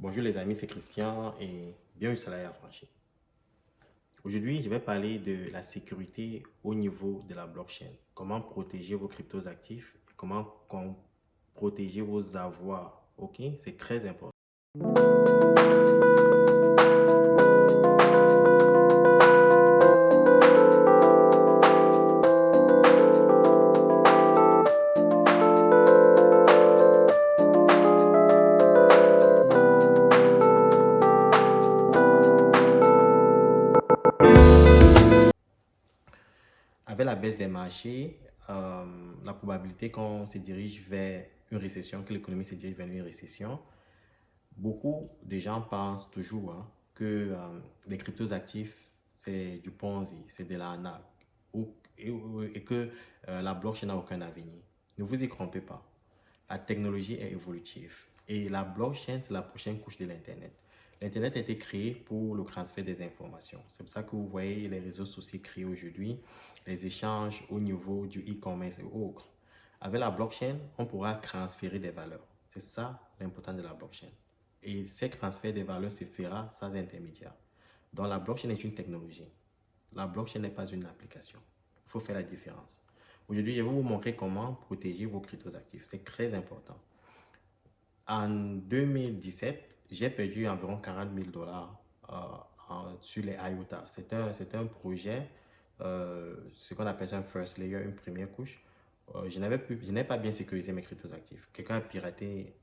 Bonjour les amis, c'est Christian et bienvenue sur la Affranchi. Aujourd'hui, je vais parler de la sécurité au niveau de la blockchain. Comment protéger vos cryptos actifs et comment protéger vos avoirs. Ok, c'est très important. Avec la baisse des marchés, la probabilité qu'on se dirige vers une récession, que l'économie se dirige vers une récession, beaucoup de gens pensent toujours que les cryptos actifs, c'est du Ponzi, c'est de l'arnaque et que la blockchain n'a aucun avenir. Ne vous y trompez pas. La technologie est évolutive et la blockchain, c'est la prochaine couche de l'Internet. L'Internet a été créé pour le transfert des informations. C'est pour ça que vous voyez les réseaux sociaux créés aujourd'hui, les échanges au niveau du e-commerce et autres. Avec la blockchain, on pourra transférer des valeurs. C'est ça l'important de la blockchain. Et ces transferts des valeurs se fera sans intermédiaire. Donc la blockchain est une technologie. La blockchain n'est pas une application. Il faut faire la différence. Aujourd'hui, je vais vous montrer comment protéger vos cryptos actifs. C'est très important. En 2017, j'ai perdu environ 40 000 dollars sur les IOTA. C'est un projet, ce qu'on appelle un first layer, une première couche. Je n'ai pas bien sécurisé mes cryptos actifs. Quelqu'un a piraté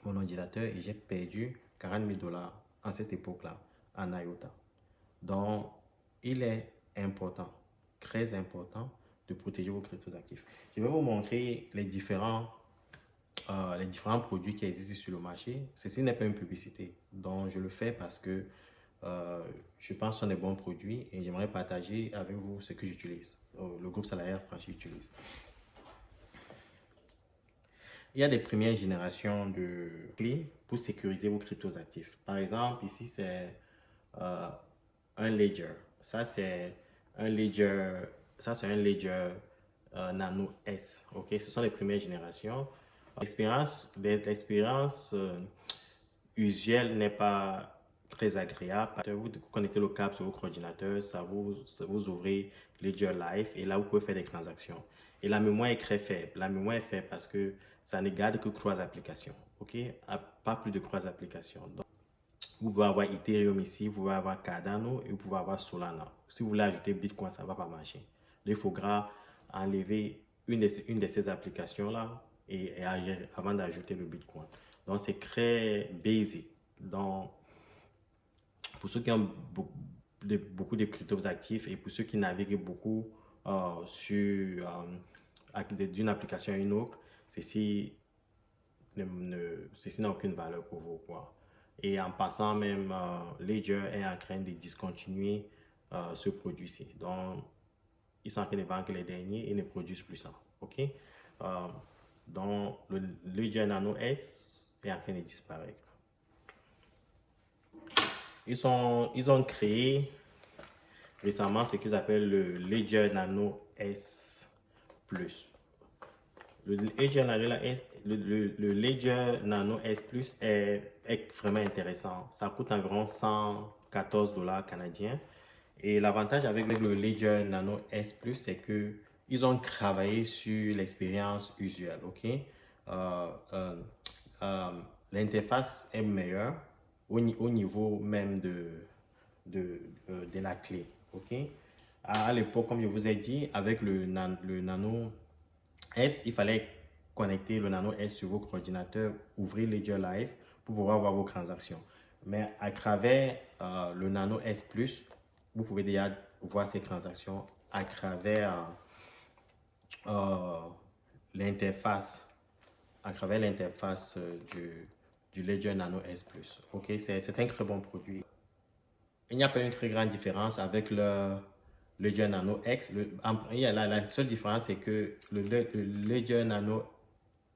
mon ordinateur et j'ai perdu 40 000 dollars en cette époque-là en IOTA. Donc, il est important, très important, de protéger vos cryptos actifs. Je vais vous montrer les différents produits qui existent sur le marché. Ceci n'est pas une publicité, donc je le fais parce que je pense que ce sont des bons produits et j'aimerais partager avec vous ce que j'utilise, le groupe Salarié Affranchi utilise. Il y a des premières générations de clés pour sécuriser vos cryptos actifs. Par exemple, ici, c'est euh, un Ledger. Ça, c'est un Ledger, Nano S. Ok, ce sont les premières générations. L'expérience usuelle n'est pas très agréable. Vous connectez le câble sur votre ordinateur, ça vous ouvrez Ledger Live et là, vous pouvez faire des transactions. Et la mémoire est très faible. La mémoire est faible parce que ça ne garde que 3 applications. Ok, pas plus de 3 applications. Donc, vous pouvez avoir Ethereum ici, vous pouvez avoir Cardano et vous pouvez avoir Solana. Si vous voulez ajouter Bitcoin, ça ne va pas marcher. Là, il faudra enlever une de ces applications-là avant d'ajouter le Bitcoin. Donc, c'est très basic. Donc, pour ceux qui ont beaucoup de cryptos actifs et pour ceux qui naviguent beaucoup d'une application à une autre, ceci n'a aucune valeur pour vous, quoi. Et en passant même, Ledger est en train de discontinuer ce produit-ci. Donc, ils sont en train de vendre les derniers et ne produisent plus ça. OK? Donc, le Ledger Nano S est en train de disparaître. Ils ont créé récemment ce qu'ils appellent le Ledger Nano S Plus. Le Ledger Nano S Plus est vraiment intéressant. Ça coûte environ 114 dollars canadiens. Et l'avantage avec le Ledger Nano S Plus, c'est que ils ont travaillé sur l'expérience usuelle. Ok, l'interface est meilleure au niveau même de la clé. Ok, à l'époque, comme je vous ai dit, avec le Nano S, il fallait connecter le Nano S sur votre ordinateur, ouvrir Ledger Live pour pouvoir voir vos transactions. Mais à travers le Nano S Plus, vous pouvez déjà voir ces transactions à travers l'interface, du Ledger Nano S Plus. Ok, c'est un très bon produit. Il n'y a pas une très grande différence avec le Ledger Nano X. La seule différence, c'est que le Ledger Nano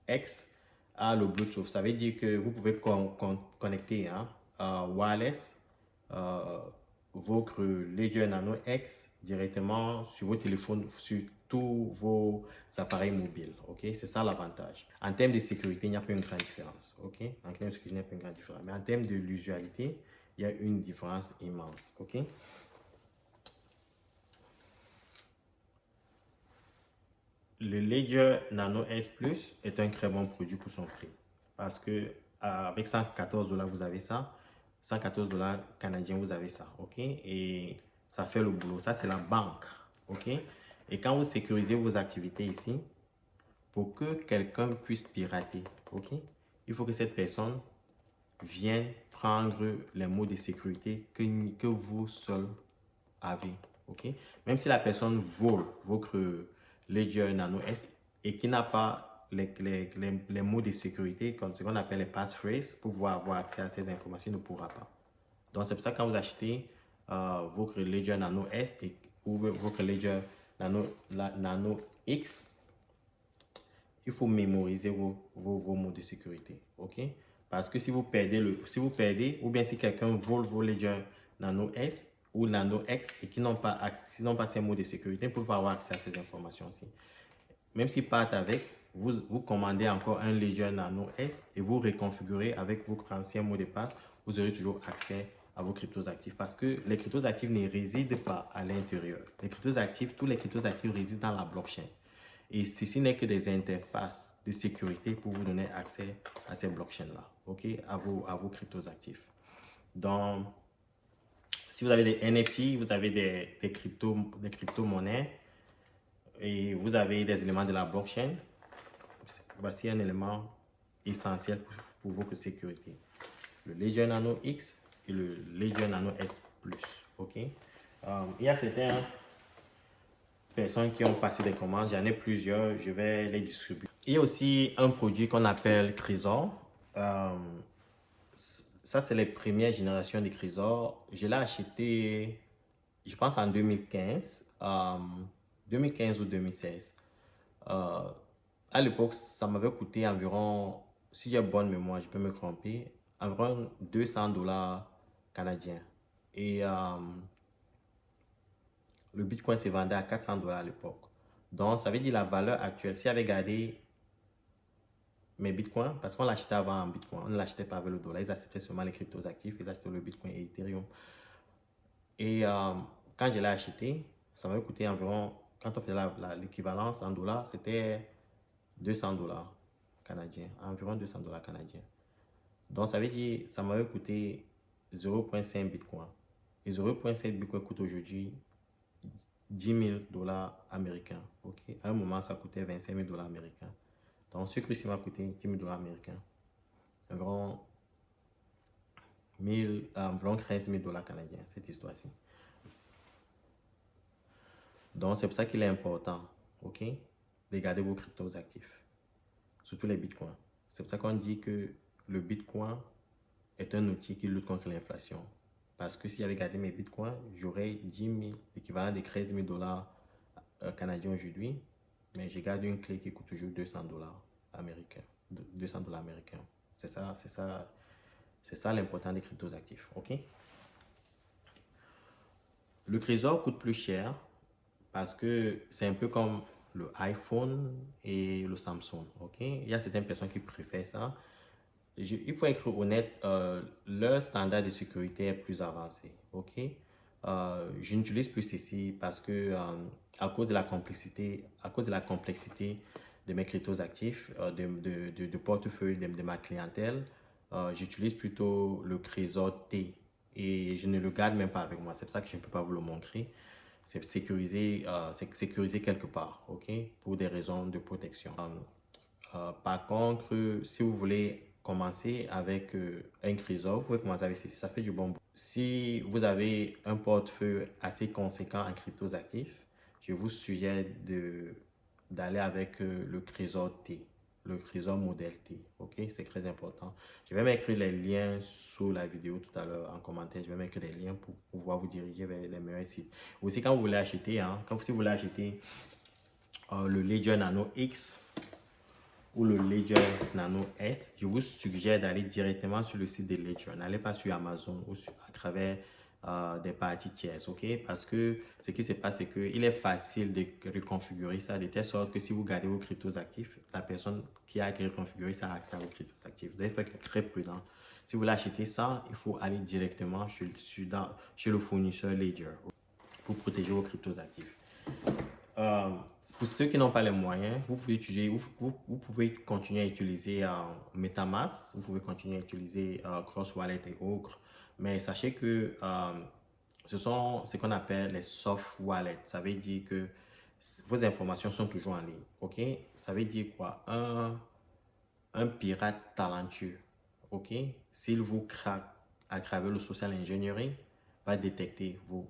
X a le Bluetooth. Ça veut dire que vous pouvez connecter wireless votre Ledger Nano X directement sur vos téléphones, sur tous vos appareils mobiles. Ok, c'est ça l'avantage. En termes de sécurité, il n'y a pas une grande différence. Ok, en termes de sécurité, il n'y a pas une grande différence. Mais en termes de l'usualité, il y a une différence immense. Ok. Le Ledger Nano S Plus est un très bon produit pour son prix. Parce que avec 114 $, vous avez ça. 114 $ canadiens, vous avez ça. OK? Et ça fait le boulot. Ça, c'est la banque. OK? Et quand vous sécurisez vos activités ici, pour que quelqu'un puisse pirater, OK? Il faut que cette personne vienne prendre les mots de sécurité que vous seul avez. OK? Même si la personne vole votre Ledger Nano S et qui n'a pas les mots de sécurité, comme ce qu'on appelle les passphrases, pour pouvoir avoir accès à ces informations, il ne pourra pas. Donc, c'est pour ça que quand vous achetez votre Ledger Nano S ou votre Ledger Nano X, il faut mémoriser vos mots de sécurité. OK? Parce que si vous perdez, ou bien si quelqu'un vole vos Ledger Nano S ou Nano X et qui n'ont pas ces mots de sécurité, ils ne peuvent pas avoir accès à ces informations-ci. Même s'ils partent avec, vous commandez encore un Ledger Nano S et vous reconfigurez avec votre ancien mot de passe, vous aurez toujours accès à vos cryptos actifs parce que les cryptos actifs ne résident pas à l'intérieur. Tous les cryptos actifs résident dans la blockchain. Et ceci n'est que des interfaces de sécurité pour vous donner accès à ces blockchains-là, ok, à vos cryptos actifs. Donc, si vous avez des NFT, vous avez des crypto-monnaies et vous avez des éléments de la blockchain, voici un élément essentiel pour votre sécurité. Le Ledger Nano X et le Ledger Nano S Plus, ok. Il y a certains personnes qui ont passé des commandes, j'en ai plusieurs, je vais les distribuer. Il y a aussi un produit qu'on appelle Trésor. Ça, c'est les premières générations de Trésor. Je l'ai acheté, je pense, en 2015, 2015 ou 2016. À l'époque, ça m'avait coûté environ, si j'ai bonne mémoire, je peux me tromper, environ 200 $ canadiens. Et le Bitcoin se vendait à 400 $ à l'époque. Donc, ça veut dire la valeur actuelle. Si j'avais gardé mes Bitcoins, parce qu'on l'achetait avant en Bitcoin, on ne l'achetait pas avec le dollar, ils acceptaient seulement les cryptos actifs, ils achetaient le Bitcoin et Ethereum. Et quand je l'ai acheté, ça m'avait coûté environ, quand on faisait l'équivalence en dollars, c'était 200 $ canadiens, environ 200 $ canadiens. Donc, ça veut dire, ça m'avait coûté 0,5 Bitcoin. Et 0,5 Bitcoin coûte aujourd'hui 10 000 $ américains. Okay? À un moment, ça coûtait 25 000 $ américains. Donc, ce cru-ci m'a coûté 10 000 $ américains. Environ 15 000 $ canadiens, cette histoire-ci. Donc, c'est pour ça qu'il est important, ok, de garder vos cryptos actifs, surtout les bitcoins. C'est pour ça qu'on dit que le bitcoin est un outil qui lutte contre l'inflation. Parce que si j'avais gardé mes bitcoins, j'aurais 10 000, l'équivalent de 13 000 $ canadiens aujourd'hui. Mais j'ai gardé une clé qui coûte toujours 200 $ américains. 200 $ américains. C'est ça l'important des cryptos actifs. Ok? Le trésor coûte plus cher parce que c'est un peu comme le iPhone et le Samsung. Ok? Il y a certaines personnes qui préfèrent ça. Il faut être honnête, leur standard de sécurité est plus avancé. Ok? Je n'utilise plus ceci parce que à cause de la complexité de mes cryptos actifs, de portefeuille de ma clientèle, j'utilise plutôt le Trésor T et je ne le garde même pas avec moi. C'est pour ça que je ne peux pas vous le montrer. C'est sécurisé quelque part, ok, pour des raisons de protection. Par contre, si vous voulez commencer avec un Trésor, vous pouvez commencer avec ceci, ça fait du bon boulot. Si vous avez un portefeuille assez conséquent en cryptos actifs, je vous suggère d'aller avec le Trésor T, le Trésor modèle T, ok, c'est très important. Je vais mettre les liens sous la vidéo tout à l'heure en commentaire, je vais mettre les liens pour pouvoir vous diriger vers les meilleurs sites. Aussi, quand vous voulez acheter, si vous voulez acheter le Ledger Nano X, ou le Ledger Nano S, je vous suggère d'aller directement sur le site de Ledger. N'allez pas sur Amazon ou à travers des parties tierces, ok? Parce que ce qui se passe, c'est qu'il est facile de reconfigurer ça de telle sorte que si vous gardez vos cryptos actifs, la personne qui a reconfiguré ça a accès à vos cryptos actifs. Donc, il faut être très prudent. Si vous voulez acheter ça, il faut aller directement chez le fournisseur Ledger pour protéger vos cryptos actifs. Pour ceux qui n'ont pas les moyens, vous pouvez continuer à utiliser MetaMask, vous pouvez continuer à utiliser Cross Wallet et autres, mais sachez que ce sont ce qu'on appelle les soft wallets. Ça veut dire que vos informations sont toujours en ligne, ok? Ça veut dire quoi? Un pirate talentueux, ok? S'il vous craque à travers le social engineering, va détecter vos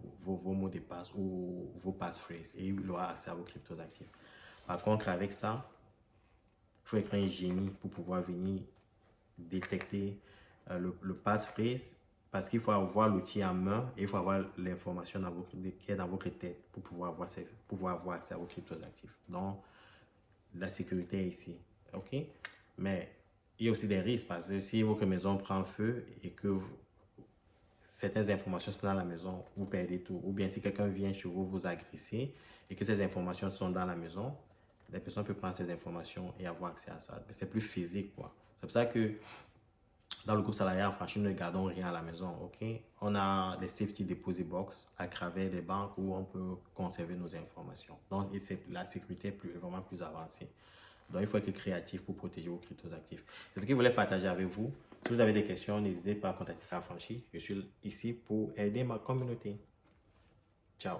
mots de passe ou vos passphrases et il aura accès à vos cryptos actifs. Par contre, avec ça, il faut être un génie pour pouvoir venir détecter le passphrase parce qu'il faut avoir l'outil en main et il faut avoir l'information qui est dans votre tête pour pouvoir avoir accès à vos cryptos actifs. Donc, la sécurité est ici, ok? Mais il y a aussi des risques parce que si votre maison prend feu et que certaines informations sont dans la maison, vous perdez tout. Ou bien si quelqu'un vient chez vous vous agresser et que ces informations sont dans la maison, la personne peut prendre ces informations et avoir accès à ça. C'est plus physique, quoi. C'est pour ça que dans le groupe salarié en franchise, nous ne gardons rien à la maison, ok? On a les safety deposit box à travers des banques où on peut conserver nos informations. Donc, la sécurité est vraiment plus avancée. Donc, il faut être créatif pour protéger vos cryptos actifs. C'est ce que je voulais partager avec vous. Si vous avez des questions, n'hésitez pas à contacter Sarah Franchi. Je suis ici pour aider ma communauté. Ciao.